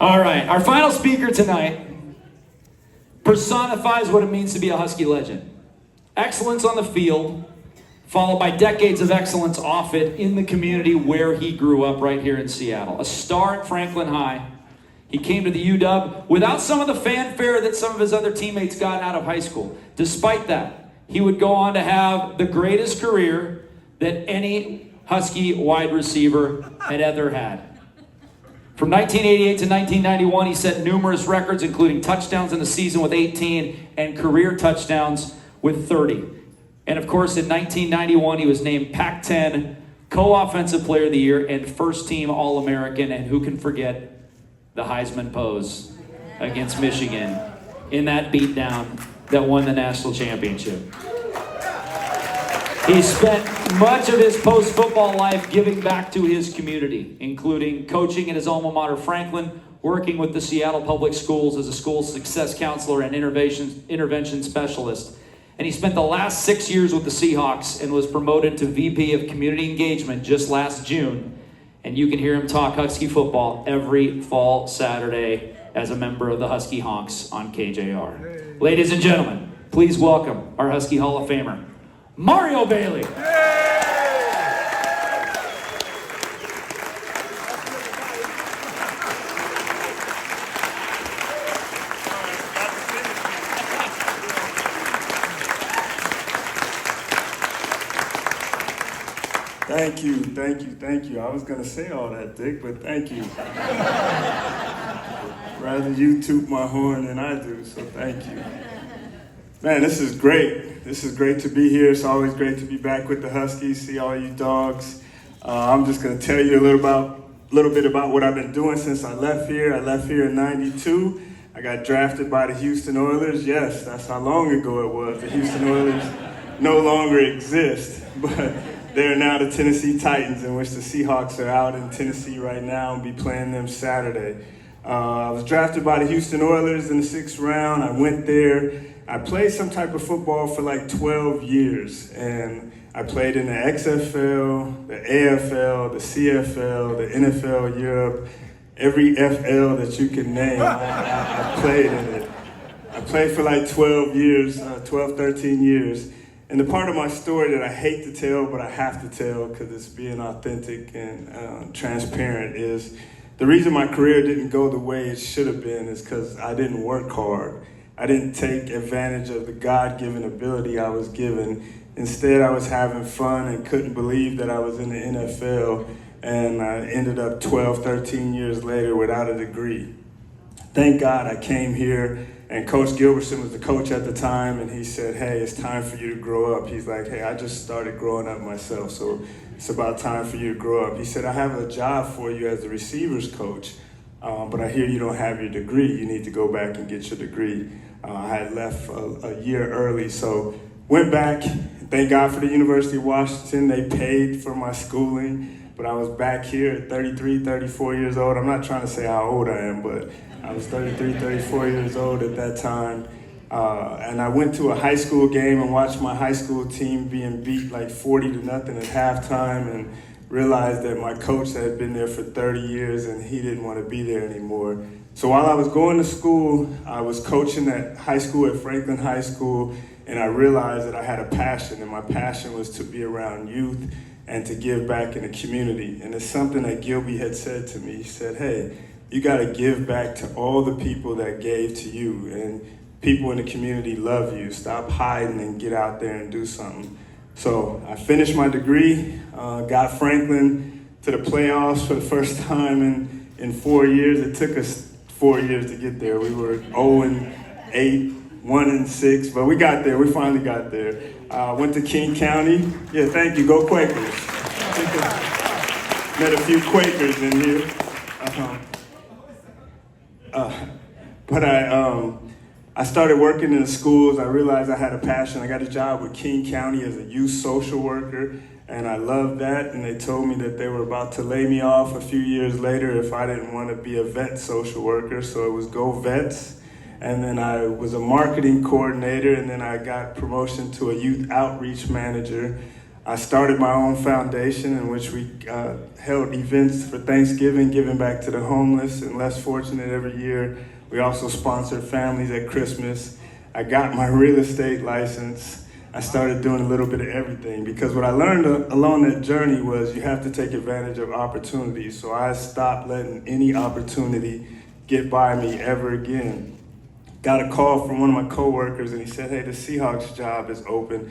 All right, our final speaker tonight personifies what it means to be a Husky legend. Excellence on the field, followed by decades of excellence off it in the community where he grew up right here in Seattle. A star at Franklin High. He came to the UW without some of the fanfare that some of his other teammates got out of high school. Despite that, he would go on to have the greatest career that any Husky wide receiver had ever had. From 1988 to 1991, he set numerous records, including touchdowns in a season with 18 and career touchdowns with 30. And of course, in 1991, he was named Pac-10 Co-Offensive Player of the Year and First-Team All-American. And who can forget the Heisman pose against Michigan in that beatdown that won the national championship. He spent much of his post-football life giving back to his community, including coaching at his alma mater, Franklin, working with the Seattle Public Schools as a school success counselor and intervention specialist. And he spent the last 6 years with the Seahawks and was promoted to VP of Community Engagement just last June. And you can hear him talk Husky football every fall Saturday as a member of the Husky Honks on KJR. Ladies and gentlemen, please welcome our Husky Hall of Famer, Mario Bailey. Thank you. I was going to say all that, Dick, but thank you. Rather you toot my horn than I do, so thank you. Man, this is great. This is great to be here. It's always great to be back with the Huskies, see all you dogs. I'm just going to tell you a little bit about what I've been doing since I left here. I left here in '92. I got drafted by the Houston Oilers. Yes, that's how long ago it was. The Houston Oilers no longer exist, but they're now the Tennessee Titans, in which the Seahawks are out in Tennessee right now and be playing them Saturday. I was drafted by the Houston Oilers in the 6th round. I went there. I played some type of football for like 12 years, and I played in the XFL, the AFL, the CFL, the NFL Europe, every FL that you can name. I played in it. I played for like 12 years, 13 years. And the part of my story that I hate to tell, but I have to tell because it's being authentic and transparent, is the reason my career didn't go the way it should have been is because I didn't work hard. I didn't take advantage of the God-given ability I was given. Instead, I was having fun and couldn't believe that I was in the NFL, and I ended up 12, 13 years later without a degree. Thank God I came here, and Coach Gilbertson was the coach at the time, and he said, hey, it's time for you to grow up. He's like, hey, I just started growing up myself, so it's about time for you to grow up. He said, I have a job for you as the receivers coach, but I hear you don't have your degree. You need to go back and get your degree. I had left a year early, so went back. Thank God for the University of Washington. They paid for my schooling, but I was back here at 33, 34 years old. I'm not trying to say how old I am, but I was 33, 34 years old at that time. And I went to a high school game and watched my high school team being beat like 40-0 at halftime, and realized that my coach had been there for 30 years and he didn't want to be there anymore. So while I was going to school, I was coaching at high school at Franklin High School, and I realized that I had a passion, and my passion was to be around youth and to give back in the community. And it's something that Gilby had said to me. He said, hey, you got to give back to all the people that gave to you, and people in the community love you. Stop hiding and get out there and do something. So I finished my degree, got Franklin to the playoffs for the first time in 4 years. It took us 4 years to get there. We were 0-8, 1-6, but we got there. We finally got there. Went to King County. Yeah, thank you. Go Quakers. Met a few Quakers in here. But I started working in the schools. I realized I had a passion. I got a job with King County as a youth social worker, and I loved that. And they told me that they were about to lay me off a few years later if I didn't want to be a vet social worker. So it was Go Vets. And then I was a marketing coordinator, and then I got promotion to a youth outreach manager. I started my own foundation in which we held events for Thanksgiving, giving back to the homeless and less fortunate every year. We also sponsored families at Christmas. I got my real estate license. I started doing a little bit of everything because what I learned along that journey was you have to take advantage of opportunities. So I stopped letting any opportunity get by me ever again. Got a call from one of my coworkers and he said, hey, the Seahawks job is open.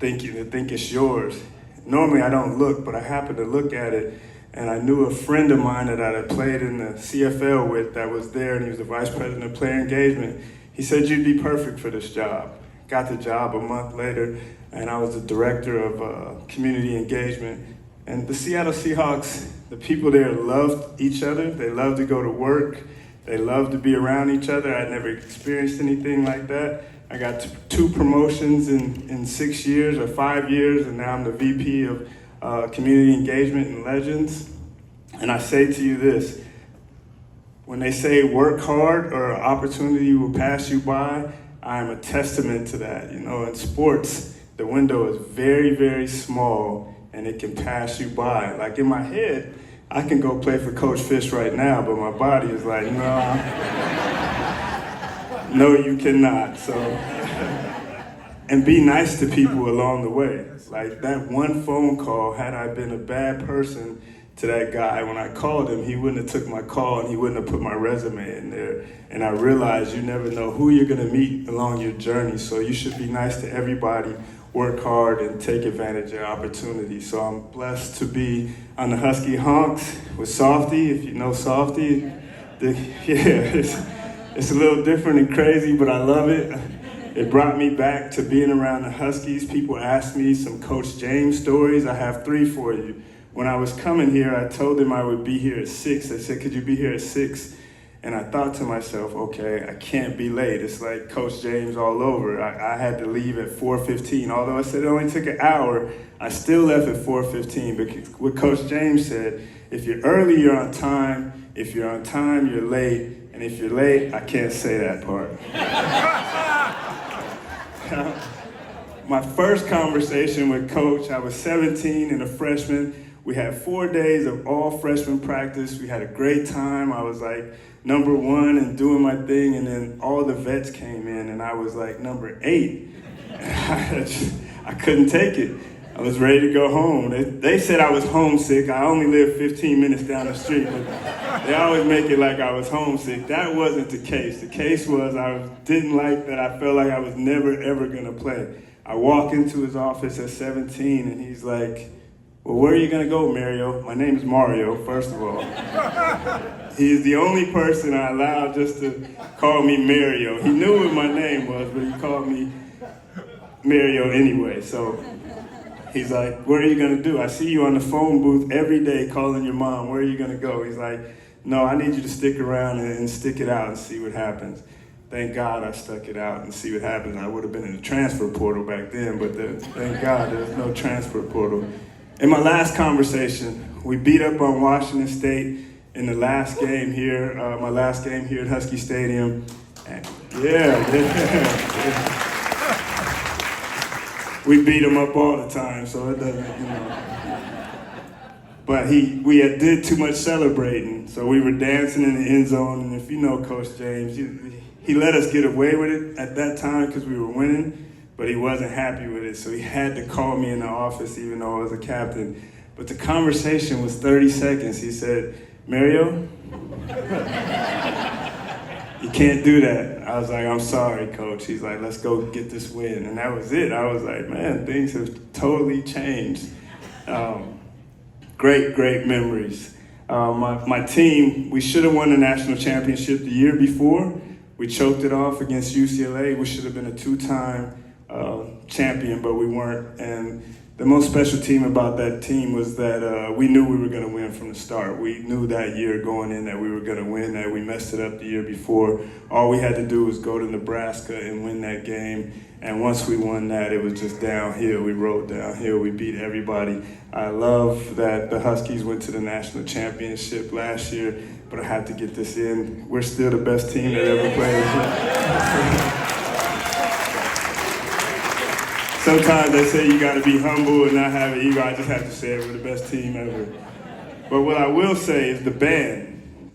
I think it's yours. Normally I don't look, but I happened to look at it and I knew a friend of mine that I had played in the CFL with that was there and he was the vice president of player engagement. He said, you'd be perfect for this job. Got the job a month later, and I was the director of community engagement. And the Seattle Seahawks, the people there loved each other. They loved to go to work. They loved to be around each other. I'd never experienced anything like that. I got 2 promotions in 6 years or 5 years, and now I'm the VP of community engagement and legends. And I say to you this, when they say work hard or an opportunity will pass you by, I am a testament to that. You know, in sports, the window is very, very small and it can pass you by. Like in my head, I can go play for Coach Fish right now, but my body is like, no, no, you cannot. So, and be nice to people along the way. Like that one phone call, had I been a bad person to that guy, when I called him, he wouldn't have took my call and he wouldn't have put my resume in there. And I realized you never know who you're gonna meet along your journey. So you should be nice to everybody, work hard and take advantage of opportunities. So I'm blessed to be on the Husky Honks with Softy, if you know Softy. It's a little different and crazy, but I love it. It brought me back to being around the Huskies. People asked me some Coach James stories. I have 3 for you. When I was coming here, I told them I would be here at 6. They said, could you be here at 6? And I thought to myself, okay, I can't be late. It's like Coach James all over. I had to leave at 4:15. Although I said it only took an hour, I still left at 4:15. But what Coach James said, if you're early, you're on time. If you're on time, you're late. And if you're late, I can't say that part. My first conversation with Coach, I was 17 and a freshman. We had 4 days of all freshman practice. We had a great time. I was like number 1 and doing my thing, and then all the vets came in, and I was like number 8. I couldn't take it. I was ready to go home. They said I was homesick. I only lived 15 minutes down the street, but they always make it like I was homesick. That wasn't the case. The case was I didn't like that I felt like I was never, ever gonna play. I walk into his office at 17, and he's like, well, where are you going to go, Mario? My name is Mario, first of all. He's the only person I allowed just to call me Mario. He knew what my name was, but he called me Mario anyway. So he's like, what are you going to do? I see you on the phone booth every day calling your mom. Where are you going to go? He's like, no, I need you to stick around and stick it out and see what happens. Thank God I stuck it out and see what happens. I would have been in the transfer portal back then, but thank God there's no transfer portal. In my last conversation, we beat up on Washington State in the last game here, my last game here at Husky Stadium. And yeah. We beat them up all the time, so it doesn't, you know. But we did too much celebrating, so we were dancing in the end zone. And if you know Coach James, he let us get away with it at that time because we were winning. But he wasn't happy with it, so he had to call me in the office even though I was a captain. But the conversation was 30 seconds. He said, Mario, you can't do that. I was like, I'm sorry, Coach. He's like, let's go get this win. And that was it. I was like, man, things have totally changed. Great memories. My team, we should have won the national championship the year before. We choked it off against UCLA. We should have been a 2-time champion, but we weren't. And the most special team about that team was that we knew we were going to win from the start. We knew that year going in that we were going to win, that we messed it up the year before. All we had to do was go to Nebraska and win that game. And once we won that, it was just downhill. We rode downhill. We beat everybody. I love that the Huskies went to the national championship last year, but I have to get this in. We're still the best team that ever played. Sometimes they say you got to be humble and not have an ego. I just have to say it, we're the best team ever. But what I will say is the band.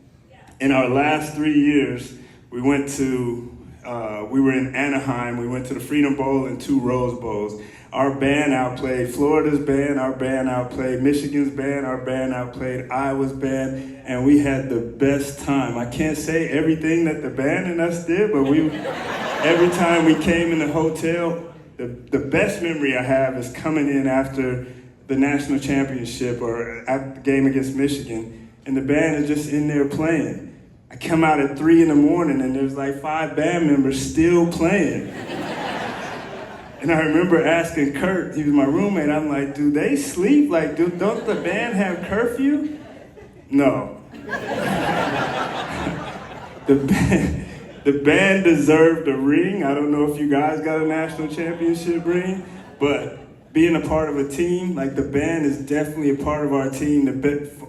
In our last 3 years, we were in Anaheim, we went to the Freedom Bowl and 2 Rose Bowls. Our band outplayed Florida's band, our band outplayed Michigan's band, our band outplayed Iowa's band, and we had the best time. I can't say everything that the band and us did, but every time we came in the hotel, the best memory I have is coming in after the national championship or at the game against Michigan, and the band is just in there playing. I come out at 3 in the morning and there's like 5 band members still playing. And I remember asking Kurt, he was my roommate, I'm like, do they sleep? Like, don't the band have curfew? No. The band deserved a ring. I don't know if you guys got a national championship ring, but being a part of a team, like the band is definitely a part of our team.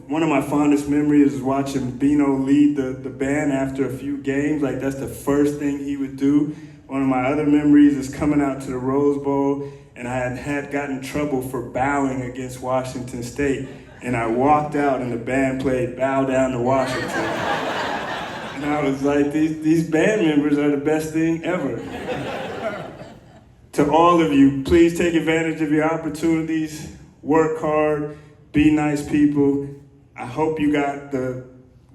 One of my fondest memories is watching Bino lead the band after a few games. Like that's the first thing he would do. One of my other memories is coming out to the Rose Bowl, and I had gotten in trouble for bowing against Washington State. And I walked out and the band played Bow Down to Washington. And I was like, these band members are the best thing ever. To all of you, please take advantage of your opportunities, work hard, be nice people. I hope you got the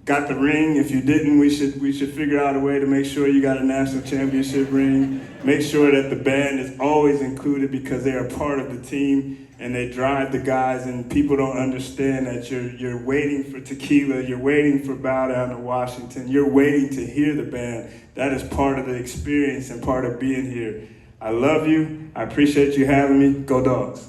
ring. If you didn't, we should figure out a way to make sure you got a national championship ring. Make sure that the band is always included because they are part of the team and they drive the guys, and people don't understand that you're waiting for tequila, you're waiting for Bow Down to Washington, you're waiting to hear the band. That is part of the experience and part of being here. I love you. I appreciate you having me. Go Dogs.